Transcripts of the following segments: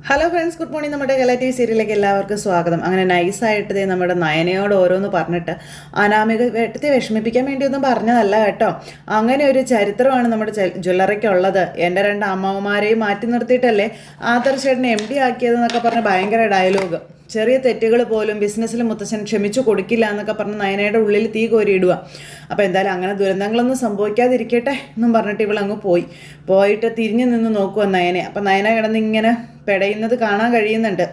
Hello friends, good morning. നമ്മുടെ കല T V സീരിയലിലേക്ക് എല്ലാവർക്കും സ്വാഗതം. അങ്ങനെ നൈസായിട്ട് നമ്മുടെ നയനയോട് ഓരോന്ന് പറഞ്ഞിട്ട് അനാമിക വെട്ടത്തെ വിഷമിപ്പിക്കാൻ വേണ്ടിയൊന്നും പറഞ്ഞതല്ല കേട്ടോ. അങ്ങനെ ഒരു ചരിത്രമാണ് നമ്മുടെ ജ്വല്ലറിക്കുള്ളത്. എൻ്റെ രണ്ട് അമ്മമാരെയും മാറ്റി നിർത്തിയിട്ടല്ലേ ആദർശേട്ടനെ MD ആക്കിയതെന്നൊക്കെ പറഞ്ഞ് ഭയങ്കര ഡയലോഗ്. ചെറിയ തെറ്റുകൾ പോലും ബിസിനസ്സിൽ മുത്തശ്ശൻ ക്ഷമിച്ചു കൊടുക്കില്ല എന്നൊക്കെ പറഞ്ഞ് നയനയുടെ ഉള്ളിൽ തീ കോരിയിടുക. അപ്പോൾ എന്തായാലും അങ്ങനെ ദുരന്തങ്ങളൊന്നും സംഭവിക്കാതിരിക്കട്ടെ എന്നും പറഞ്ഞിട്ട് ഇവളങ്ങ് പോയിട്ട് തിരിഞ്ഞു നിന്ന് നോക്കുക നയനെ. അപ്പം നയന കിടന്ന് ഇങ്ങനെ പെടയുന്നത് കാണാൻ കഴിയുന്നുണ്ട്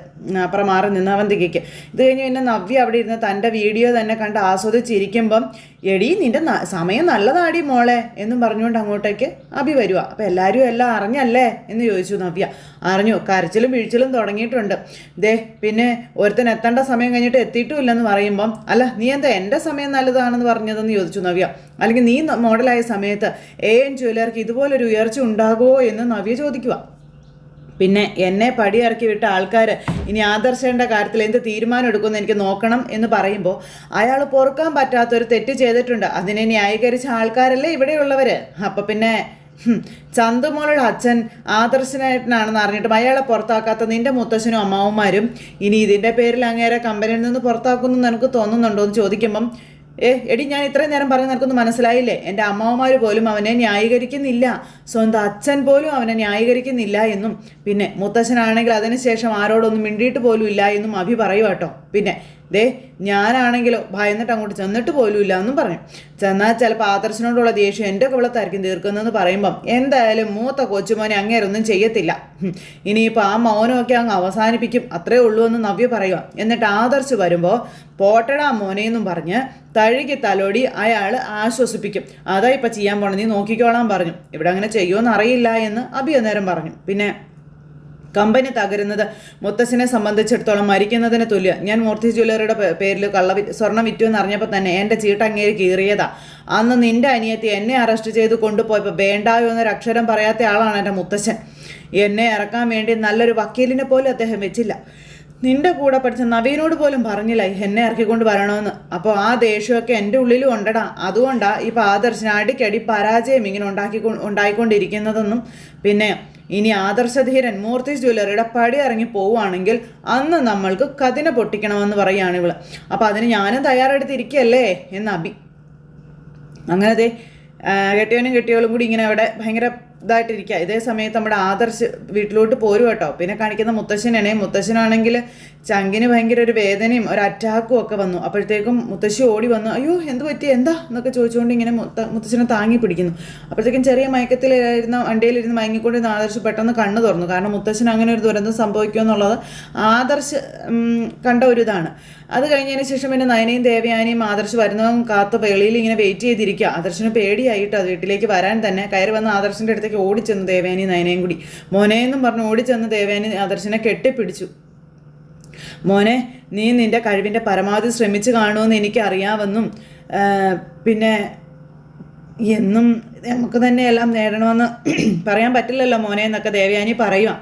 അപ്പുറം മാറി നിന്ന് അവന്തികയ്ക്ക്. ഇത് കഴിഞ്ഞ് പിന്നെ നവ്യ അവിടെ ഇരുന്ന് തൻ്റെ വീഡിയോ തന്നെ കണ്ട് ആസ്വദിച്ചിരിക്കുമ്പം എടീ നിൻ്റെ സമയം നല്ലതാടി മോളെ എന്നും പറഞ്ഞുകൊണ്ട് അങ്ങോട്ടേക്ക് അഭി വരുക. അപ്പോൾ എല്ലാവരും എല്ലാം അറിഞ്ഞല്ലേ എന്ന് ചോദിച്ചു നവ്യ. അറിഞ്ഞു, കരച്ചിലും വീഴ്ചലും തുടങ്ങിയിട്ടുണ്ട്. പിന്നെ ഒരുത്തൻ എത്തേണ്ട സമയം കഴിഞ്ഞിട്ട് എത്തിയിട്ടുമില്ലെന്ന് പറയുമ്പം അല്ല നീ എന്താ എൻ്റെ സമയം നല്ലതാണെന്ന് പറഞ്ഞതെന്ന് ചോദിച്ചു നവ്യ. അല്ലെങ്കിൽ നീ മോഡലായ സമയത്ത് AN ജ്വല്ലറിക്ക് ഇതുപോലൊരു ഉയർച്ച ഉണ്ടാകുമോ എന്ന് നവ്യ ചോദിക്കുക. പിന്നെ എന്നെ പടിയിറക്കി വിട്ട ആൾക്കാർ ഇനി ആദർശേൻ്റെ കാര്യത്തിൽ എന്ത് തീരുമാനം എടുക്കുമെന്ന് എനിക്ക് നോക്കണം എന്ന് പറയുമ്പോൾ അയാൾ പൊറുക്കാൻ പറ്റാത്തൊരു തെറ്റ് ചെയ്തിട്ടുണ്ട്. അതിനെ ന്യായീകരിച്ച ആൾക്കാരല്ലേ ഇവിടെയുള്ളവർ. അപ്പം പിന്നെ ചന്തുമോളുടെ അച്ഛൻ ആദർശനായിട്ടാണെന്ന് അറിഞ്ഞിട്ടും അയാളെ പുറത്താക്കാത്ത നിൻ്റെ മുത്തശ്ശനും അമ്മാവന്മാരും ഇനി ഇതിൻ്റെ പേരിൽ അങ്ങേരെ കമ്പനിയിൽ നിന്ന് പുറത്താക്കുമെന്ന് നിനക്ക് തോന്നുന്നുണ്ടോ എന്ന് ചോദിക്കുമ്പം എടി ഞാൻ ഇത്രയും നേരം പറഞ്ഞ് നിനക്കൊന്നും മനസ്സിലായില്ലേ? എൻ്റെ അമ്മാവന്മാർ പോലും അവനെ ന്യായീകരിക്കുന്നില്ല, സ്വന്തം അച്ഛൻ പോലും അവനെ ന്യായീകരിക്കുന്നില്ല എന്നും പിന്നെ മുത്തശ്ശനാണെങ്കിൽ അതിനുശേഷം ആരോടൊന്നും മിണ്ടിയിട്ട് പോലും ഇല്ല എന്നും അഭി പറയുക കേട്ടോ. പിന്നെ ഞാനാണെങ്കിലോ ഭയന്നിട്ട് അങ്ങോട്ട് ചെന്നിട്ട് പോലും ഇല്ല എന്നും പറഞ്ഞു. ചെന്നാൽ ചിലപ്പോൾ ആദർശനോടുള്ള ദേഷ്യം എൻ്റെ കുളത്തായിരിക്കും തീർക്കുന്നതെന്ന് പറയുമ്പം എന്തായാലും മൂത്ത കൊച്ചുമോനെ അങ്ങേരൊന്നും ചെയ്യത്തില്ല, ഇനിയിപ്പോൾ ആ മൗനമൊക്കെ അങ്ങ് അവസാനിപ്പിക്കും, അത്രേ ഉള്ളൂ എന്ന് നവ്യ പറയുക. എന്നിട്ട് ആദർശ് വരുമ്പോൾ പോട്ടടാ മോനെന്നും പറഞ്ഞ് തഴുകി തലോടി അയാൾ ആശ്വസിപ്പിക്കും. അതാ ഇപ്പം ചെയ്യാൻ പോണം, നീ നോക്കിക്കോളാൻ പറഞ്ഞു. ഇവിടെ അങ്ങനെ ചെയ്യുമെന്ന് അറിയില്ല എന്ന് അഭി അന്നേരം പറഞ്ഞു. പിന്നെ കമ്പനി തകരുന്നത് മുത്തശ്ശനെ സംബന്ധിച്ചിടത്തോളം മരിക്കുന്നതിന് തുല്യം. ഞാൻ മൂർത്തി ജ്വല്ലറിയുടെ പേരിൽ സ്വർണ്ണം വിറ്റു എന്ന് അറിഞ്ഞപ്പോൾ തന്നെ എൻ്റെ ചീട്ടങ്ങേര് കീറിയതാ. അന്ന് നിൻ്റെ അനിയത്തി എന്നെ അറസ്റ്റ് ചെയ്ത് കൊണ്ടുപോയപ്പോൾ വേണ്ടായോ എന്നൊരു അക്ഷരം പറയാത്ത ആളാണ് എൻ്റെ മുത്തശ്ശൻ. എന്നെ ഇറക്കാൻ വേണ്ടി നല്ലൊരു വക്കീലിനെ പോലും അദ്ദേഹം വെച്ചില്ല. നിന്റെ കൂടെ പഠിച്ച നവീനോട് പോലും പറഞ്ഞില്ല എന്നെ ഇറക്കിക്കൊണ്ട് വരണമെന്ന്. അപ്പോൾ ആ ദേഷ്യമൊക്കെ എൻ്റെ ഉള്ളിലും ഉണ്ടടാ. അതുകൊണ്ടാണ് ഇപ്പോൾ ആദർശന് അടിക്കടി പരാജയം ഇങ്ങനെ ഉണ്ടായിക്കൊണ്ടിരിക്കുന്നതെന്നും പിന്നെ ഇനി ആദർശധീരൻ മൂർത്തി ജ്വല്ലറിയുടെ പടി ഇറങ്ങി പോവുകയാണെങ്കിൽ അന്ന് നമ്മൾക്ക് കതിന പൊട്ടിക്കണമെന്ന് പറയുകയാണ് ഇവള്. അപ്പോൾ അതിന് ഞാനും തയ്യാറെടുത്തിരിക്കുകയല്ലേ എന്ന് അഭി. അങ്ങനത്തെ കെട്ടിയവനും കെട്ടിയവളും കൂടി ഇങ്ങനെ അവിടെ ഭയങ്കര ഇതായിട്ടിരിക്കുക. ഇതേ സമയത്ത് നമ്മുടെ ആദർശ് വീട്ടിലോട്ട് പോരും കേട്ടോ. പിന്നെ കാണിക്കുന്ന മുത്തശ്ശനാണെങ്കിൽ ചങ്കിന് ഭയങ്കര ഒരു വേദനയും ഒരു അറ്റാക്കും ഒക്കെ വന്നു. അപ്പോഴത്തേക്കും മുത്തശ്ശി ഓടി വന്നു. അയ്യോ എന്ത് പറ്റി, എന്താ എന്നൊക്കെ ചോദിച്ചുകൊണ്ട് ഇങ്ങനെ മുത്തശ്ശനെ താങ്ങി പിടിക്കുന്നു. അപ്പോഴത്തേക്കും ചെറിയ മയക്കത്തിലിരുന്ന വണ്ടിയിലിരുന്ന് മയങ്ങിക്കൊണ്ടിരുന്ന ആദർശ് പെട്ടെന്ന് കണ്ണ് തുറന്നു. കാരണം മുത്തശ്ശന് അങ്ങനെ ഒരു ദുരന്തം സംഭവിക്കുമെന്നുള്ളത് ആദർശ് കണ്ട ഒരു ഇതാണ്. അത് കഴിഞ്ഞതിന് ശേഷം പിന്നെ നയനയും ദേവയാനിയും ആദർശ് വരുന്നതും കാത്ത് വെളിയിൽ ഇങ്ങനെ വെയിറ്റ് ചെയ്തിരിക്കുക. ആദർശിന് പേടിയായിട്ട് അത് വീട്ടിലേക്ക് വരാൻ തന്നെ കയറി വന്ന് ആദർശിൻ്റെ അടുത്തേക്ക് ഓടിച്ചെന്ന് ദേവയാനി നയനയും കൂടി. മോനെയെന്നും പറഞ്ഞ് ഓടിച്ചെന്ന് ദേവയാനി ആദർശിനെ കെട്ടിപ്പിടിച്ചു. മോനെ, നീ നിൻ്റെ കഴിവിൻ്റെ പരമാവധി ശ്രമിച്ചു കാണുമെന്ന് എനിക്കറിയാമെന്നും പിന്നെ എന്നും നമുക്ക് തന്നെ എല്ലാം നേടണമെന്ന് പറയാൻ പറ്റില്ലല്ലോ മോനെ എന്നൊക്കെ ദേവയാനി പറയുക.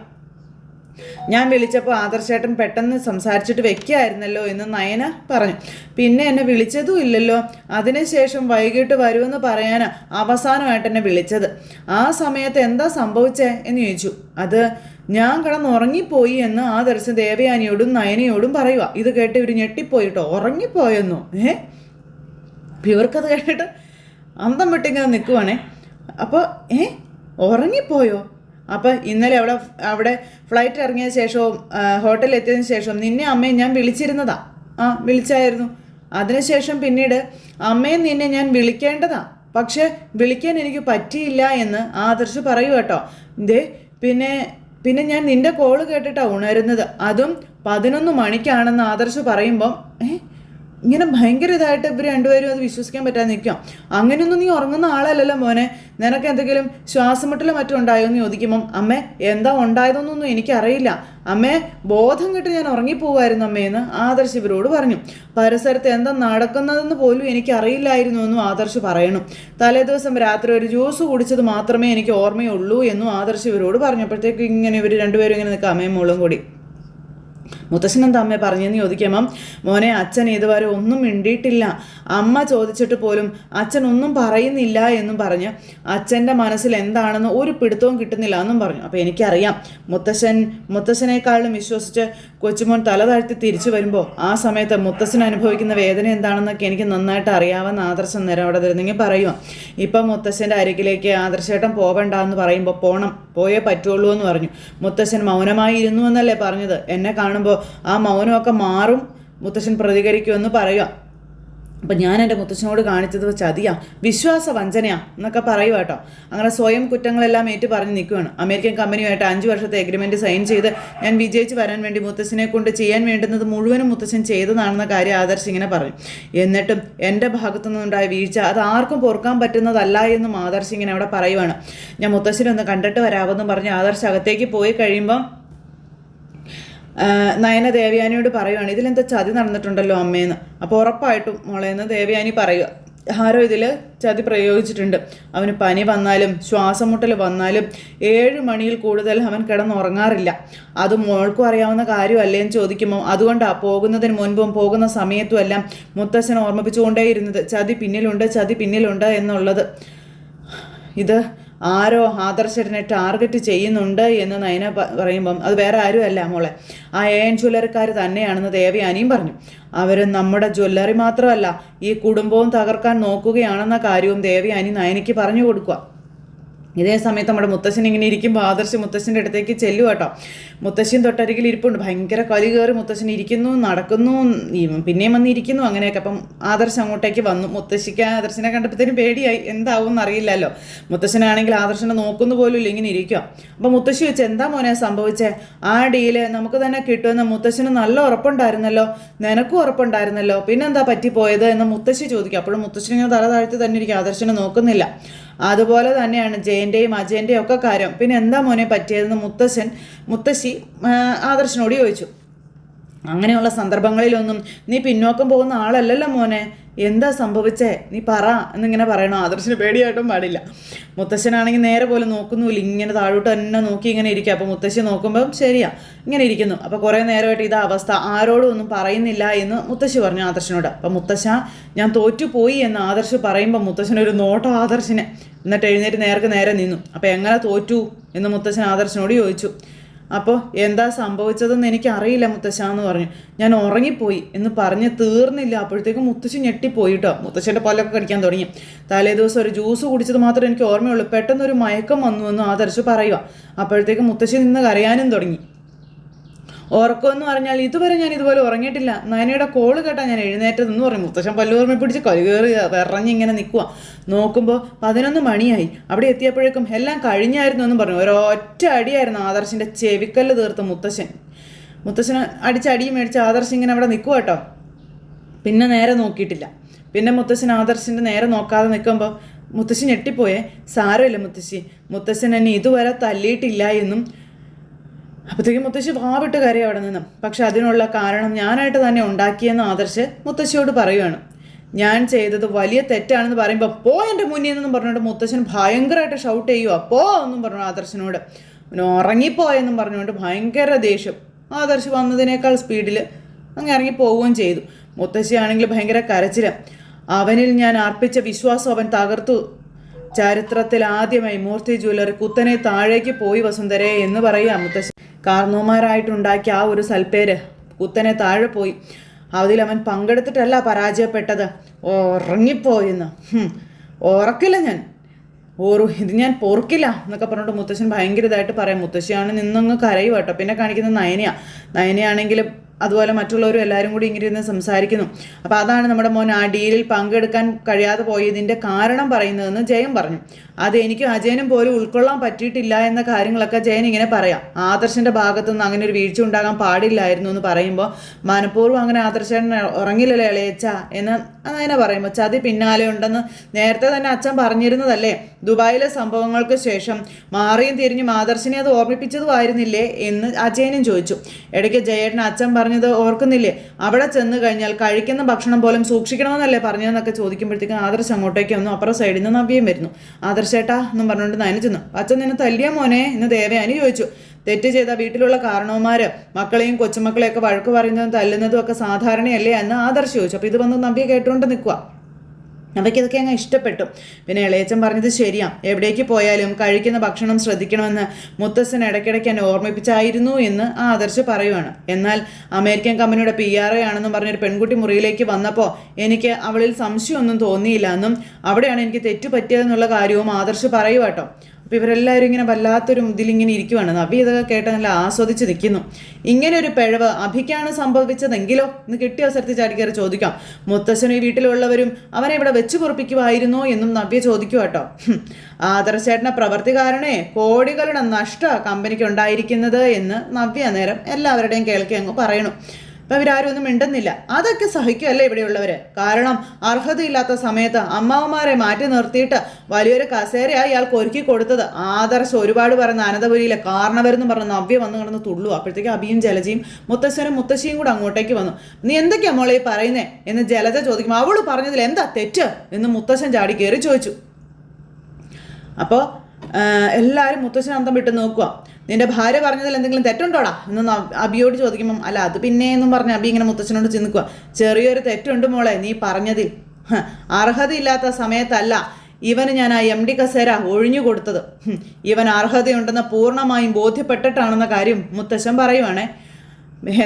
ഞാൻ വിളിച്ചപ്പോൾ ആദർശേട്ടൻ പെട്ടെന്ന് സംസാരിച്ചിട്ട് വെക്കുകയായിരുന്നല്ലോ എന്ന് നയന പറഞ്ഞു. പിന്നെ എന്നെ വിളിച്ചതും ഇല്ലല്ലോ. അതിനുശേഷം വൈകിട്ട് വരുമെന്ന് പറയാനാ അവസാനമായിട്ട് എന്നെ വിളിച്ചത്. ആ സമയത്ത് എന്താ സംഭവിച്ചേ എന്ന് ചോദിച്ചു. അത് ഞാൻ കിടന്നുറങ്ങിപ്പോയി എന്ന് ആദർശ് ദേവയാനിയോടും നയനയോടും പറയുക. ഇത് കേട്ട് ഇവർ ഞെട്ടിപ്പോയിട്ടോ. ഉറങ്ങിപ്പോയെന്നോ? ഇവർക്കത് കേട്ടിട്ട് അന്തം വിട്ടിങ്ങനെ നിൽക്കുവാണേ. അപ്പോൾ ഉറങ്ങിപ്പോയോ? അപ്പോൾ ഇന്നലെ അവിടെ ഫ്ലൈറ്റ് ഇറങ്ങിയ ശേഷവും ഹോട്ടലിൽ എത്തിയതിന് ശേഷം നിന്നെ അമ്മയെ ഞാൻ വിളിച്ചിരുന്നതാ. വിളിച്ചായിരുന്നു. അതിനുശേഷം പിന്നീട് അമ്മയെ നിന്നെ ഞാൻ വിളിക്കേണ്ടതാ, പക്ഷെ വിളിക്കാൻ എനിക്ക് പറ്റിയില്ല എന്ന് ആദർശ് പറയൂ കേട്ടോ. പിന്നെ ഞാൻ നിന്റെ കോള് കേട്ടിട്ടാണ് ഉണരുന്നത്, അതും 11 മണിക്കാണെന്ന് ആദർശ് പറയുമ്പം ഇങ്ങനെ ഭയങ്കര ഇതായിട്ട് ഇവർ രണ്ടുപേരും അത് വിശ്വസിക്കാൻ പറ്റാതെ നിൽക്കാം. അങ്ങനെയൊന്നും നീ ഉറങ്ങുന്ന ആളല്ലല്ലോ മോനെ, നിനക്ക് എന്തെങ്കിലും ശ്വാസമുട്ടലോ മറ്റും ഉണ്ടായോ എന്ന് ചോദിക്കുമ്പം അമ്മേ എന്താ ഉണ്ടായതെന്നൊന്നും എനിക്കറിയില്ല, അമ്മേ ബോധം കിട്ടി ഞാൻ ഉറങ്ങിപ്പോവായിരുന്നു അമ്മയെന്ന് ആദർശ് ഇവരോട് പറഞ്ഞു. പരിസരത്ത് എന്താ നടക്കുന്നതെന്ന് പോലും എനിക്കറിയില്ലായിരുന്നു എന്നും ആദർശ് പറയണം. തലേദിവസം രാത്രി ഒരു ജ്യൂസ് കുടിച്ചത് മാത്രമേ എനിക്ക് ഓർമ്മയുള്ളൂ എന്നും ആദർശ് ഇവരോട് പറഞ്ഞപ്പോഴത്തേക്ക് ഇങ്ങനെ ഇവർ രണ്ടുപേരും ഇങ്ങനെ നിൽക്കാം, അമ്മയും മോളും കൂടി. മുത്തശ്ശൻ എന്താ അമ്മയെ പറഞ്ഞെന്ന് ചോദിക്കുമ്പം മോനെ അച്ഛൻ ഇതുവരെ ഒന്നും മിണ്ടിയിട്ടില്ല, അമ്മ ചോദിച്ചിട്ട് പോലും അച്ഛൻ ഒന്നും പറയുന്നില്ല എന്നും പറഞ്ഞ് അച്ഛൻ്റെ മനസ്സിൽ എന്താണെന്ന് ഒരു പിടുത്തവും കിട്ടുന്നില്ല എന്നും പറഞ്ഞു. അപ്പോൾ എനിക്കറിയാം മുത്തശ്ശനേക്കാളും വിശ്വസിച്ച് കൊച്ചുമോൻ തല താഴ്ത്തി തിരിച്ചു വരുമ്പോൾ ആ സമയത്ത് മുത്തശ്ശൻ അനുഭവിക്കുന്ന വേദന എന്താണെന്നൊക്കെ എനിക്ക് നന്നായിട്ട് അറിയാവുന്ന ആദർശം നേരം അവിടെ തരുന്നെങ്കിൽ പറയുക. ഇപ്പം മുത്തശ്ശൻ്റെ അരികിലേക്ക് ആദർശേട്ടൻ പോകണ്ട എന്ന് പറയുമ്പോൾ പോയേ പറ്റുള്ളൂ എന്ന് പറഞ്ഞു. മുത്തശ്ശൻ മൗനമായി ഇരുന്നു എന്നല്ലേ പറഞ്ഞത്, എന്നെ കാണുമ്പോൾ ആ മൗനമൊക്കെ മാറും, മുത്തശ്ശൻ പ്രതികരിക്കുമെന്ന് പറയുക. അപ്പം ഞാൻ എൻ്റെ മുത്തശ്ശനോട് കാണിച്ചത് ചതിയാ, വിശ്വാസവഞ്ചനയാ എന്നൊക്കെ പറയുക കേട്ടോ. അങ്ങനെ സ്വയം കുറ്റങ്ങളെല്ലാം ഏറ്റു പറഞ്ഞ് നിൽക്കുകയാണ്. അമേരിക്കൻ കമ്പനിയുമായിട്ട് 5 വർഷത്തെ എഗ്രിമെൻറ്റ് സൈൻ ചെയ്ത് ഞാൻ വിജയിച്ച് വരാൻ വേണ്ടി മുത്തശ്ശനെ കൊണ്ട് ചെയ്യാൻ വേണ്ടുന്നത് മുഴുവനും മുത്തശ്ശൻ ചെയ്തതാണെന്ന കാര്യം ആദർശ് ഇങ്ങനെ പറഞ്ഞു. എന്നിട്ടും എൻ്റെ ഭാഗത്തു നിന്നുണ്ടായ വീഴ്ച അത് ആർക്കും പൊറുക്കാൻ പറ്റുന്നതല്ല എന്നും ആദർശ് ഇങ്ങനെ അവിടെ പറയുവാണ്. ഞാൻ മുത്തശ്ശനെ ഒന്ന് കണ്ടിട്ട് വരാമെന്നും പറഞ്ഞ് ആദർശ് അകത്തേക്ക് പോയി കഴിയുമ്പം നയന ദേവയാനിയോട് പറയുവാണ്, ഇതിലെന്താ ചതി നടന്നിട്ടുണ്ടല്ലോ അമ്മയെന്ന്. അപ്പോൾ ഉറപ്പായിട്ടും മോളേന്ന് ദേവയാനി പറയുക, ആരോ ഇതിൽ ചതി പ്രയോഗിച്ചിട്ടുണ്ട്. അവന് പനി വന്നാലും ശ്വാസം മുട്ടൽ വന്നാലും 7 മണിയിൽ കൂടുതൽ അവൻ കിടന്നുറങ്ങാറില്ല. അത് മോൾക്കും അറിയാവുന്ന കാര്യമല്ലേന്ന് ചോദിക്കുമ്പോൾ അതുകൊണ്ടാണ് പോകുന്നതിന് മുൻപും പോകുന്ന സമയത്തും എല്ലാം മുത്തശ്ശൻ ഓർമ്മിപ്പിച്ചുകൊണ്ടേയിരുന്നത് ചതി പിന്നിലുണ്ട് എന്നുള്ളത്. ഇത് ആരോ ആദർശനെ ടാർഗറ്റ് ചെയ്യുന്നുണ്ട് എന്ന് നയന പറയുമ്പം അത് വേറെ ആരുമല്ല മോളെ, ആ AN ജ്വല്ലറിക്കാർ തന്നെയാണെന്ന് ദേവയാനിയും പറഞ്ഞു. അവർ നമ്മുടെ ജ്വല്ലറി മാത്രമല്ല ഈ കുടുംബവും തകർക്കാൻ നോക്കുകയാണെന്ന കാര്യവും ദേവയാനി നയനയ്ക്ക് പറഞ്ഞു കൊടുക്കുക. ഇതേ സമയത്ത് നമ്മുടെ മുത്തശ്ശൻ ഇങ്ങനെ ഇരിക്കുമ്പോൾ ആദർശ് മുത്തശ്ശൻ്റെ അടുത്തേക്ക് ചെല്ലുക കേട്ടോ. മുത്തശ്ശൻ തൊട്ടരികിൽ ഇരിപ്പുണ്ട്, ഭയങ്കര കലി കയറി മുത്തശ്ശൻ ഇരിക്കുന്നു, നടക്കുന്നു, പിന്നെയും വന്നിരിക്കുന്നു, അങ്ങനെയൊക്കെ. അപ്പം ആദർശ് അങ്ങോട്ടേക്ക് വന്നു. മുത്തശ്ശിക്ക് ആദർശിനെ കണ്ടപ്പോഴത്തേനും പേടിയായി, എന്താവും എന്നറിയില്ലല്ലോ. മുത്തശ്ശനാണെങ്കിൽ ആദർശനെ നോക്കുന്നു പോലും ഇല്ല, ഇങ്ങനെ ഇരിക്കുക. അപ്പം മുത്തശ്ശി വെച്ച് എന്താ മോനെ സംഭവിച്ചേ, ആ ഡീല് നമുക്ക് തന്നെ കിട്ടുമെന്ന് മുത്തശ്ശന് നല്ല ഉറപ്പുണ്ടായിരുന്നല്ലോ, നിനക്കും ഉറപ്പുണ്ടായിരുന്നല്ലോ, പിന്നെന്താ പറ്റിപ്പോയത് എന്ന് മുത്തശ്ശി ചോദിക്കുക. അപ്പോഴും മുത്തശ്ശി ഇങ്ങനെ തല താഴ്ത്തി തന്നെ ഇരിക്കുക, ആദർശനെ നോക്കുന്നില്ല. അതുപോലെ തന്നെയാണ് ജയൻ്റെയും അജയൻ്റെയും ഒക്കെ കാര്യം. പിന്നെ എന്താ മോനെ പറ്റിയതെന്ന് മുത്തശ്ശി ആദർശനോട് ചോദിച്ചു. അങ്ങനെയുള്ള സന്ദർഭങ്ങളിലൊന്നും നീ പിന്നോക്കം പോകുന്ന ആളല്ലല്ലോ മോനെ, എന്താ സംഭവിച്ചേ നീ പറ എന്നിങ്ങനെ പറയണോ. ആദർശന് പേടിയായിട്ടും പാടില്ല. മുത്തശ്ശനാണെങ്കിൽ നേരെ പോലെ നോക്കുന്നുമില്ല, ഇങ്ങനെ താഴോട്ട് തന്നെ നോക്കി ഇങ്ങനെ ഇരിക്കുക. അപ്പോൾ മുത്തശ്ശി നോക്കുമ്പം ശരിയാ ഇങ്ങനെ ഇരിക്കുന്നു. അപ്പോൾ കുറേ നേരമായിട്ട് ഇതാ അവസ്ഥ, ആരോടും ഒന്നും പറയുന്നില്ല എന്ന് മുത്തശ്ശി പറഞ്ഞു ആദർശനോട്. അപ്പം മുത്തശ്ശ ഞാൻ തോറ്റുപോയി എന്ന് ആദർശ് പറയുമ്പോൾ മുത്തശ്ശനൊരു നോട്ടം ആദർശിനെ, എന്നിട്ട് എഴുന്നേറ്റ് നേരെ നിന്നു. അപ്പോൾ എങ്ങനെ തോറ്റു എന്ന് മുത്തശ്ശൻ ആദർശനോട് ചോദിച്ചു. അപ്പോൾ എന്താ സംഭവിച്ചതെന്ന് എനിക്കറിയില്ല മുത്തശ്ശ എന്ന് പറഞ്ഞു. ഞാൻ ഉറങ്ങിപ്പോയി എന്ന് പറഞ്ഞ് തീർന്നില്ല, അപ്പോഴത്തേക്കും മുത്തശ്ശി ഞെട്ടിപ്പോയി കേട്ടോ. മുത്തശ്ശൻ്റെ പല്ലൊക്കെ കടിക്കാൻ തുടങ്ങി. തലേ ദിവസം ഒരു ജ്യൂസ് കുടിച്ചത് മാത്രമേ എനിക്ക് ഓർമ്മയുള്ളൂ, പെട്ടെന്നൊരു മയക്കം വന്നു എന്ന് ആദർശ് പറയുക. അപ്പോഴത്തേക്കും മുത്തശ്ശി നിന്ന് കരയാനും തുടങ്ങി. ഉറക്കമെന്ന് പറഞ്ഞാൽ ഇതുവരെ ഞാൻ ഇതുപോലെ ഉറങ്ങിയിട്ടില്ല, നയനയുടെ കോള് കേട്ടാ ഞാൻ എഴുന്നേറ്റതെന്ന് പറഞ്ഞു. മുത്തശ്ശൻ പല്ലുകേറി പിടിച്ച് കലുകേറി വിറഞ്ഞിങ്ങനെ നിൽക്കുക. നോക്കുമ്പോൾ 11 മണിയായി. അവിടെ എത്തിയപ്പോഴേക്കും എല്ലാം കഴിഞ്ഞായിരുന്നു എന്നും പറഞ്ഞു. ഒരൊറ്റ അടിയായിരുന്നു ആദർശിൻ്റെ ചെവിക്കല്ല് തീർത്ത് മുത്തശ്ശന് അടിച്ചടിയും മേടിച്ച് ആദർശ് ഇങ്ങനെ അവിടെ നിൽക്കുക കേട്ടോ. പിന്നെ നേരെ നോക്കിയിട്ടില്ല. പിന്നെ മുത്തശ്ശൻ ആദർശിൻ്റെ നേരെ നോക്കാതെ നിൽക്കുമ്പോൾ മുത്തശ്ശി ഞെട്ടിപ്പോയേ. സാരമില്ല മുത്തശ്ശൻ എന്നെ ഇതുവരെ തല്ലിയിട്ടില്ല എന്നും. അപ്പോഴത്തേക്കും മുത്തശ്ശി വാവിട്ട് കരയും അവിടെ നിന്നും. പക്ഷെ അതിനുള്ള കാരണം ഞാനായിട്ട് തന്നെ ഉണ്ടാക്കിയെന്ന് ആദർശ് മുത്തശ്ശിയോട് പറയുകയാണ്. ഞാൻ ചെയ്തത് വലിയ തെറ്റാണെന്ന് പറയുമ്പോൾ പോ എൻ്റെ മുന്നിൽ നിന്നും പറഞ്ഞുകൊണ്ട് മുത്തശ്ശൻ ഭയങ്കരമായിട്ട് ഷൗട്ട് ചെയ്യുക. പോ എന്നും പറഞ്ഞു ആദർശനോട്. പിന്നെ ഉറങ്ങിപ്പോയെന്നും പറഞ്ഞുകൊണ്ട് ഭയങ്കര ദേഷ്യം. ആദർശ് വന്നതിനേക്കാൾ സ്പീഡിൽ അങ്ങ് ഇറങ്ങി പോവുകയും ചെയ്തു. മുത്തശ്ശിയാണെങ്കിൽ ഭയങ്കര കരച്ചിൽ. അവനിൽ ഞാൻ അർപ്പിച്ച വിശ്വാസം അവൻ തകർത്തു. ചരിത്രത്തിൽ ആദ്യമായി മൂർത്തി ജ്വല്ലറി കുത്തനെ താഴേക്ക് പോയി വസുന്ധരെ എന്ന് പറയുക മുത്തശ്ശി. കാർന്നോമാരായിട്ടുണ്ടാക്കിയ ആ ഒരു സൽപ്പേര് കുത്തനെ താഴെ പോയി. അതിലവൻ പങ്കെടുത്തിട്ടല്ല പരാജയപ്പെട്ടത്, ഉറങ്ങിപ്പോയെന്ന്. ഉറക്കില്ല ഞാൻ, ഇത് ഞാൻ പൊറുക്കില്ല എന്നൊക്കെ പറഞ്ഞിട്ട് മുത്തശ്ശൻ ഭയങ്കര ഇതായിട്ട് പറയാം. മുത്തശ്ശിയാണ് നിന്നങ്ങ് കരയും കേട്ടോ. പിന്നെ കാണിക്കുന്നത് നയനയാണെങ്കിലും അതുപോലെ മറ്റുള്ളവരും എല്ലാവരും കൂടി ഇങ്ങനെ ഇരുന്ന് സംസാരിക്കുന്നു. അപ്പോൾ അതാണ് നമ്മുടെ മോൻ ആ ഡീലിൽ പങ്കെടുക്കാൻ കഴിയാതെ പോയതിൻ്റെ കാരണം പറയുന്നതെന്ന് ജയൻ പറഞ്ഞു. അത് എനിക്ക് അജയനും പോലും ഉൾക്കൊള്ളാൻ പറ്റിയിട്ടില്ല എന്ന കാര്യങ്ങളൊക്കെ ജയൻ ഇങ്ങനെ പറയാം. ആദർശൻ്റെ ഭാഗത്തുനിന്ന് അങ്ങനെ ഒരു വീഴ്ച ഉണ്ടാകാൻ പാടില്ലായിരുന്നു എന്ന് പറയുമ്പോൾ മനഃപൂർവ്വം അങ്ങനെ ആദർശൻ ഉറങ്ങില്ലല്ലോ ഇളയച്ച എന്ന് അങ്ങനെ പറയുമ്പോൾ ചതി പിന്നാലെ ഉണ്ടെന്ന് നേരത്തെ തന്നെ അച്ഛൻ പറഞ്ഞിരുന്നതല്ലേ. ദുബായിലെ സംഭവങ്ങൾക്ക് ശേഷം മാറിയും തിരിഞ്ഞും ആദർശിനെ അത് ഓർമ്മിപ്പിച്ചതുമായിരുന്നില്ലേ എന്ന് അജയനും ചോദിച്ചു. ഇടയ്ക്ക് ജയേട്ടൻ അച്ഛൻ പറഞ്ഞത് ഓർക്കുന്നില്ലേ, അവിടെ ചെന്ന് കഴിഞ്ഞാൽ കഴിക്കുന്ന ഭക്ഷണം പോലും സൂക്ഷിക്കണമെന്നല്ലേ പറഞ്ഞതെന്നൊക്കെ ചോദിക്കുമ്പോഴത്തേക്കും ആദർശ് അങ്ങോട്ടേക്ക് വന്നു. അപ്പുറം സൈഡിൽ നിന്ന് നവ്യം വരുന്നു. ആദർശേട്ടാ എന്നും പറഞ്ഞുകൊണ്ട് നയന ചെന്നു. അച്ഛൻ നിന്നെ തല്ലിയ മോനെ എന്ന് ദേവയാനി ചോദിച്ചു. തെറ്റ് ചെയ്ത വീട്ടിലുള്ള കാരണവന്മാർ മക്കളെയും കൊച്ചുമക്കളെയൊക്കെ വഴക്ക് പറയുന്നതും തല്ലുന്നതും ഒക്കെ സാധാരണയല്ലേ എന്ന് ആദർശ് ചോദിച്ചു. അപ്പോൾ ഇത് വന്ന് നവ്യ കേട്ടുകൊണ്ട് നിൽക്കുക. അവയ്ക്ക് ഇതൊക്കെ അങ്ങ് ഇഷ്ടപ്പെട്ടു. പിന്നെ ഇളയച്ചൻ പറഞ്ഞത് ശരിയാ, എവിടേക്ക് പോയാലും കഴിക്കുന്ന ഭക്ഷണം ശ്രദ്ധിക്കണമെന്ന് മുത്തശ്ശൻ ഇടയ്ക്കിടയ്ക്ക് എന്നെ ഓർമ്മിപ്പിച്ചായിരുന്നു എന്ന് ആദർശ് പറയുവാണ്. എന്നാൽ അമേരിക്കൻ കമ്പനിയുടെ PRO ആണെന്നും പറഞ്ഞൊരു പെൺകുട്ടി മുറിയിലേക്ക് വന്നപ്പോൾ എനിക്ക് അവളിൽ സംശയമൊന്നും തോന്നിയില്ല എന്നും അവിടെയാണ് എനിക്ക് തെറ്റുപറ്റിയതെന്നുള്ള കാര്യവും ആദർശ് പറയുക കേട്ടോ. അപ്പോൾ ഇവരെല്ലാവരും ഇങ്ങനെ വല്ലാത്തൊരു ഇതിലിങ്ങനെ ഇരിക്കുവാണ്. നവ്യ ഇതൊക്കെ കേട്ട് നല്ല ആസ്വദിച്ച് നിൽക്കുന്നു. ഇങ്ങനെ ഒരു പിഴവ് അഭിക്കാണ് സംഭവിച്ചതെങ്കിലോ എന്ന് കിട്ടിയ അവസരത്തിൽ ചാടിക്കയറി ചോദിക്കാം. മുത്തശ്ശനും ഈ വീട്ടിലുള്ളവരും അവനെ ഇവിടെ വെച്ച് പൊറപ്പിക്കുമായിരുന്നോ എന്നും നവ്യ ചോദിക്കുക കേട്ടോ. ആദർശേട്ടൻ്റെ പ്രവൃത്തി കാരണേ കോടികളുടെ നഷ്ട കമ്പനിക്ക് ഉണ്ടായിരിക്കുന്നത് എന്ന് നവ്യ നേരം എല്ലാവരുടെയും കേൾക്കി അങ്ങ് പറയണു. അപ്പം ഇവരാരും ഒന്നും മിണ്ടുന്നില്ല. അതൊക്കെ സഹിക്കുമല്ലേ ഇവിടെയുള്ളവർ. കാരണം അർഹതയില്ലാത്ത സമയത്ത് അമ്മാവന്മാരെ മാറ്റി നിർത്തിയിട്ട് വലിയൊരു കസേരയായി ഇയാൾക്ക് ഒരുക്കി കൊടുത്തത് ആദർശ് ഒരുപാട് പറയുന്ന അനന്തപുരിയിലെ കാരണവരെന്ന് പറഞ്ഞ നവ്യ വന്ന് കിടന്ന് തുള്ളു. അപ്പോഴത്തേക്ക് അബിയും ജലജയും മുത്തശ്ശനും മുത്തശ്ശിയും കൂടെ അങ്ങോട്ടേക്ക് വന്നു. നീ എന്തൊക്കെയാ മോളെ ഈ പറയുന്നേ എന്ന് ജലജ ചോദിക്കുമ്പോൾ അവൾ പറഞ്ഞതിൽ എന്താ തെറ്റ് എന്ന് മുത്തശ്ശൻ ചാടി കയറി ചോദിച്ചു. അപ്പോൾ എല്ലാവരും മുത്തശ്ശൻ അന്തം വിട്ട് നോക്കുക. നിന്റെ ഭാര്യ പറഞ്ഞതിൽ എന്തെങ്കിലും തെറ്റുണ്ടോടാ എന്ന് അബിയോട് ചോദിക്കുമ്പം അല്ല അത് പിന്നെ എന്നും പറഞ്ഞ് അബി ഇങ്ങനെ മുത്തശ്ശനോട് ചിന്തിക്കുക. ചെറിയൊരു തെറ്റുണ്ട് മോളെ നീ പറഞ്ഞതിൽ. അർഹതയില്ലാത്ത സമയത്തല്ല ഇവന് ഞാൻ ആ MD കസേര ഒഴിഞ്ഞു കൊടുത്തത്. ഇവൻ അർഹതയുണ്ടെന്ന് പൂർണ്ണമായും ബോധ്യപ്പെട്ടിട്ടാണെന്ന കാര്യം മുത്തശ്ശൻ പറയുവാണേ.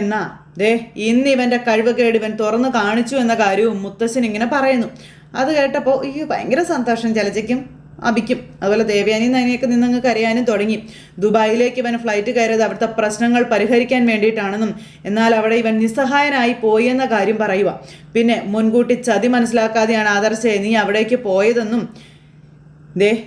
എന്നാ ഇന്ന് ഇവൻ്റെ കഴിവുകേട് ഇവൻ തുറന്നു കാണിച്ചു എന്ന കാര്യവും മുത്തശ്ശൻ ഇങ്ങനെ പറയുന്നു. അത് കേട്ടപ്പോൾ ഈ ഭയങ്കര സന്തോഷം ജലജയ്ക്കും അബിക്കും. അതുപോലെ ദേവയാനി നനിയൊക്കെ നിന്നങ്ങ് കരയാനും തുടങ്ങി. ദുബായിലേക്ക് ഇവൻ ഫ്ലൈറ്റ് കയറിയത് അവിടുത്തെ പ്രശ്നങ്ങൾ പരിഹരിക്കാൻ വേണ്ടിയിട്ടാണെന്നും എന്നാൽ അവിടെ ഇവൻ നിസ്സഹായനായി പോയി എന്ന കാര്യം പറയുക. പിന്നെ മുൻകൂട്ടി ചതി മനസ്സിലാക്കാതെയാണ് ആദർശേ നീ അവിടേക്ക് പോയതെന്നും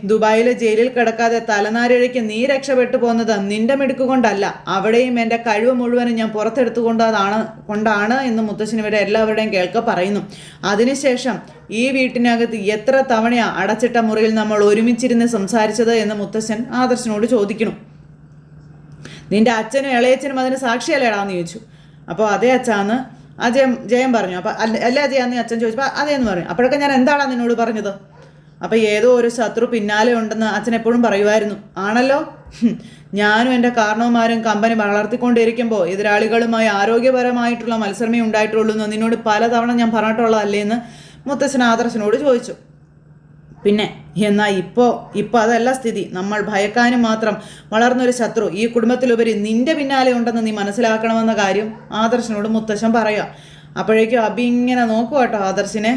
ദുബായിലെ ജയിലിൽ കിടക്കാതെ തലനാരിഴയ്ക്ക് നീ രക്ഷപ്പെട്ടു പോകുന്നത് നിന്റെ മിടുക്കുകൊണ്ടല്ല, അവിടെയും എൻ്റെ കഴിവ് മുഴുവനും ഞാൻ പുറത്തെടുത്തുകൊണ്ടാണ് എന്ന് മുത്തശ്ശൻ ഇവരെ എല്ലാവരുടെയും കേൾക്ക പറയുന്നു. അതിനുശേഷം ഈ വീട്ടിനകത്ത് എത്ര തവണയാണ് അടച്ചിട്ട മുറിയിൽ നമ്മൾ ഒരുമിച്ചിരുന്ന് സംസാരിച്ചത് എന്ന് മുത്തശ്ശൻ ആദർശനോട് ചോദിക്കണം. നിന്റെ അച്ഛനും ഇളയച്ചനും അതിന് സാക്ഷിയല്ലേടാന്ന് ചോദിച്ചു. അപ്പോൾ അതേ അച്ഛാന്ന് ജയം പറഞ്ഞു. അപ്പോൾ അല്ല അജയാന്ന് അച്ഛൻ ചോദിച്ചപ്പോൾ അതേന്ന് പറഞ്ഞു. അപ്പോഴൊക്കെ ഞാൻ എന്താടാ നിന്നോട് പറഞ്ഞത്? അപ്പോൾ ഏതോ ഒരു ശത്രു പിന്നാലെ ഉണ്ടെന്ന് അച്ഛൻ എപ്പോഴും പറയുമായിരുന്നു. ആണല്ലോ, ഞാനും എൻ്റെ കാരണവന്മാരും കമ്പനി വളർത്തിക്കൊണ്ടിരിക്കുമ്പോൾ എതിരാളികളുമായി ആരോഗ്യപരമായിട്ടുള്ള മത്സരമേ ഉണ്ടായിട്ടുള്ളൂ എന്ന് നിന്നോട് പലതവണ ഞാൻ പറഞ്ഞിട്ടുള്ളതല്ലേ എന്ന് മുത്തശ്ശൻ ആദർശനോട് ചോദിച്ചു. പിന്നെ എന്നാൽ ഇപ്പോൾ അതല്ല സ്ഥിതി. നമ്മൾ ഭയക്കാനും മാത്രം വളർന്നൊരു ശത്രു ഈ കുടുംബത്തിലുപരി നിന്റെ പിന്നാലെ ഉണ്ടെന്ന് നീ മനസ്സിലാക്കണമെന്ന കാര്യം ആദർശനോട് മുത്തശ്ശൻ പറയുക. അപ്പോഴേക്കും അബി ഇങ്ങനെ നോക്കുക കേട്ടോ ആദർശിനെ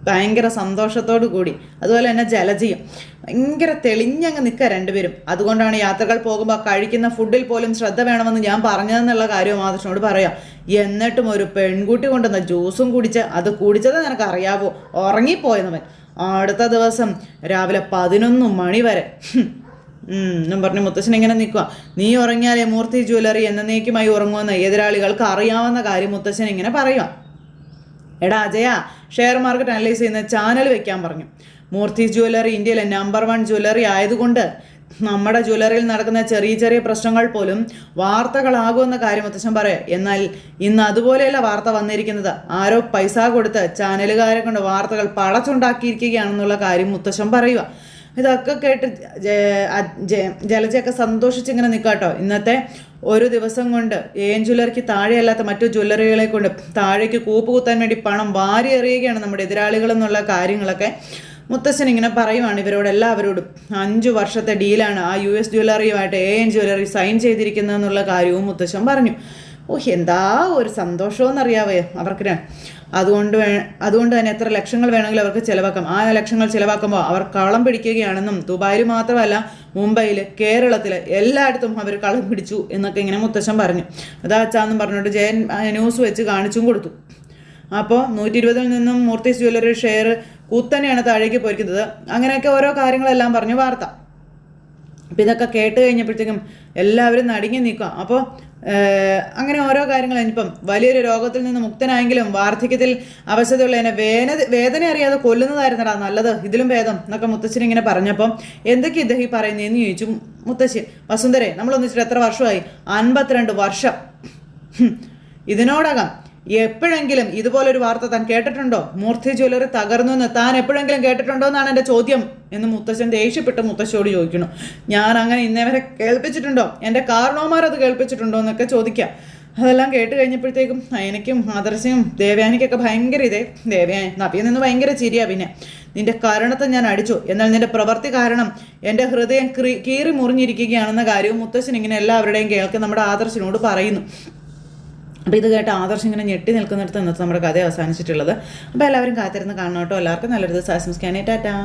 ഭയങ്കര സന്തോഷത്തോടു കൂടി. അതുപോലെ തന്നെ ജലജയും ഭയങ്കര തെളിഞ്ഞങ്ങ് നിൽക്കുക രണ്ടുപേരും. അതുകൊണ്ടാണ് യാത്രകൾ പോകുമ്പോൾ കഴിക്കുന്ന ഫുഡിൽ പോലും ശ്രദ്ധ വേണമെന്ന് ഞാൻ പറഞ്ഞതെന്നുള്ള കാര്യം ആദർശനോട് പറയാം. എന്നിട്ടും ഒരു പെൺകുട്ടി കൊണ്ടുവന്ന ജ്യൂസും കുടിച്ചത് നിനക്കറിയാവോ? ഉറങ്ങിപ്പോയെന്നവൻ അടുത്ത ദിവസം രാവിലെ 11 മണി വരെ എന്നും പറഞ്ഞ് മുത്തശ്ശൻ ഇങ്ങനെ നിൽക്കുക. നീ ഉറങ്ങിയാലേ മൂർത്തി ജ്വല്ലറി എന്നേക്കുമായി ഉറങ്ങുമെന്ന് എതിരാളികൾക്ക് അറിയാവുന്ന കാര്യം മുത്തശ്ശൻ ഇങ്ങനെ പറയുക. എടാ അജയ, ഷെയർ മാർക്കറ്റ് അനലൈസ് ചെയ്യുന്ന ചാനൽ വെക്കാൻ പറഞ്ഞു. മൂർത്തി ജ്വല്ലറി ഇന്ത്യയിലെ നമ്പർ 1 ജ്വല്ലറി ആയതുകൊണ്ട് നമ്മുടെ ജ്വല്ലറിയിൽ നടക്കുന്ന ചെറിയ ചെറിയ പ്രശ്നങ്ങൾ പോലും വാർത്തകളാകുമെന്ന കാര്യം മുത്തശ്ശൻ പറയാം. എന്നാൽ ഇന്ന് അതുപോലെയല്ല വാർത്ത വന്നിരിക്കുന്നത്. ആരോ പൈസ കൊടുത്ത് ചാനലുകാരെ കൊണ്ട് വാർത്തകൾ പടച്ചുണ്ടാക്കിയിരിക്കുകയാണെന്നുള്ള കാര്യം മുത്തശ്ശൻ പറയുക. ഇതൊക്കെ കേട്ട് ജലജയൊക്കെ സന്തോഷിച്ചിങ്ങനെ നിൽക്കാട്ടോ. ഇന്നത്തെ ഒരു ദിവസം കൊണ്ട് ജ്വല്ലറിക്ക് താഴെയല്ലാത്ത മറ്റു ജ്വല്ലറികളെ കൊണ്ട് താഴേക്ക് കൂപ്പുകുത്താൻ വേണ്ടി പണം വാരി എറിയുകയാണ് നമ്മുടെ എതിരാളികളെന്നുള്ള കാര്യങ്ങളൊക്കെ മുത്തശ്ശൻ ഇങ്ങനെ പറയുവാണ് ഇവരോടെല്ലാവരോടും. 5 വർഷത്തെ ഡീലാണ് ആ US ജ്വല്ലറിയുമായിട്ട് ജ്വല്ലറി സൈൻ ചെയ്തിരിക്കുന്നതെന്നുള്ള കാര്യവും മുത്തശ്ശൻ പറഞ്ഞു. എന്താ ഒരു സന്തോഷമെന്നറിയാവേ അവർക്ക്. അതുകൊണ്ട് തന്നെ എത്ര ലക്ഷങ്ങൾ വേണമെങ്കിലും അവർക്ക് ചിലവാക്കാം. ആ ലക്ഷങ്ങൾ ചിലവാക്കുമ്പോൾ അവർ കളം പിടിക്കുകയാണെന്നും ദുബായിൽ മാത്രമല്ല മുംബൈയിൽ കേരളത്തിൽ എല്ലായിടത്തും അവർ കളം പിടിച്ചു എന്നൊക്കെ ഇങ്ങനെ മുത്തശ്ശൻ പറഞ്ഞു. അതാച്ചാന്നും പറഞ്ഞുകൊണ്ട് ജയൻ ന്യൂസ് വെച്ച് കാണിച്ചും കൊടുത്തു. അപ്പോൾ 120-ൽ നിന്നും മൂർത്തീസ് ജ്വല്ലറി ഷെയർ കൂത്തന്നെയാണ് താഴേക്ക് പോയിരിക്കുന്നത്. അങ്ങനെയൊക്കെ ഓരോ കാര്യങ്ങളെല്ലാം പറഞ്ഞു വാർത്ത. അപ്പോൾ ഇതൊക്കെ കേട്ട് കഴിഞ്ഞപ്പോഴത്തേക്കും എല്ലാവരും നടുങ്ങി നിൽക്കുക. അപ്പോൾ അങ്ങനെ ഓരോ കാര്യങ്ങൾ ഇനിയിപ്പം വലിയൊരു രോഗത്തിൽ നിന്ന് മുക്തനായെങ്കിലും വാർദ്ധക്യത്തിൽ അവശതയുള്ള എന്നെ വേദന അറിയാതെ കൊല്ലുന്നതായിരുന്നടാ നല്ലത്, ഇതിലും ഭേദം എന്നൊക്കെ മുത്തശ്ശൻ ഇങ്ങനെ പറഞ്ഞപ്പം എന്തൊക്കെയാ ഇദ്ദേഹം പറയുന്നതെന്ന് ചോദിച്ചു മുത്തശ്ശി. വസുന്ധരെ, നമ്മളൊന്നിച്ചിട്ട് എത്ര വർഷമായി? 52 വർഷം. ഇതിനോടകം എപ്പോഴെങ്കിലും ഇതുപോലൊരു വാർത്ത താൻ കേട്ടിട്ടുണ്ടോ? മൂർത്തി ജ്വല്ലറി തകർന്നു എന്ന് താൻ എപ്പോഴെങ്കിലും കേട്ടിട്ടുണ്ടോ എന്നാണ് എൻ്റെ ചോദ്യം എന്ന് മുത്തശ്ശൻ ദേഷ്യപ്പെട്ട് മുത്തശ്ശിയോട് ചോദിക്കണം. ഞാൻ അങ്ങനെ ഇന്നേ വരെ കേൾപ്പിച്ചിട്ടുണ്ടോ? എൻ്റെ കാരണവന്മാരത് കേൾപ്പിച്ചിട്ടുണ്ടോ എന്നൊക്കെ ചോദിക്കാം. അതെല്ലാം കേട്ട് കഴിഞ്ഞപ്പോഴത്തേക്കും നയനയ്ക്കും ആദർശനും ദേവയാനിക്കൊക്കെ ഭയങ്കര ദേവയാനി നപ്പിയിൽ നിന്ന് ഭയങ്കര ചിരിയാ. പിന്നെ നിന്റെ കരണത്തെ ഞാൻ അടിച്ചു, എന്നാൽ നിന്റെ പ്രവൃത്തി കാരണം എൻ്റെ ഹൃദയം കീറി മുറിഞ്ഞിരിക്കുകയാണെന്ന കാര്യവും മുത്തശ്ശൻ ഇങ്ങനെ എല്ലാവരുടെയും കേൾക്കെ നമ്മുടെ ആദർശനോട് പറയുന്നു. അപ്പോൾ ഇത് കേട്ട് ആദർശം ഇങ്ങനെ ഞെട്ടി നിൽക്കുന്നിടത്ത് ഇന്നത്തെ നമ്മുടെ കഥ അവസാനിച്ചിട്ടുള്ളത്. അപ്പോൾ എല്ലാവരും കാത്തിരുന്ന് കാണണം കേട്ടോ. എല്ലാവർക്കും നല്ലൊരു ദിവസം ആശംസിക്കാനേ. ടാറ്റാ.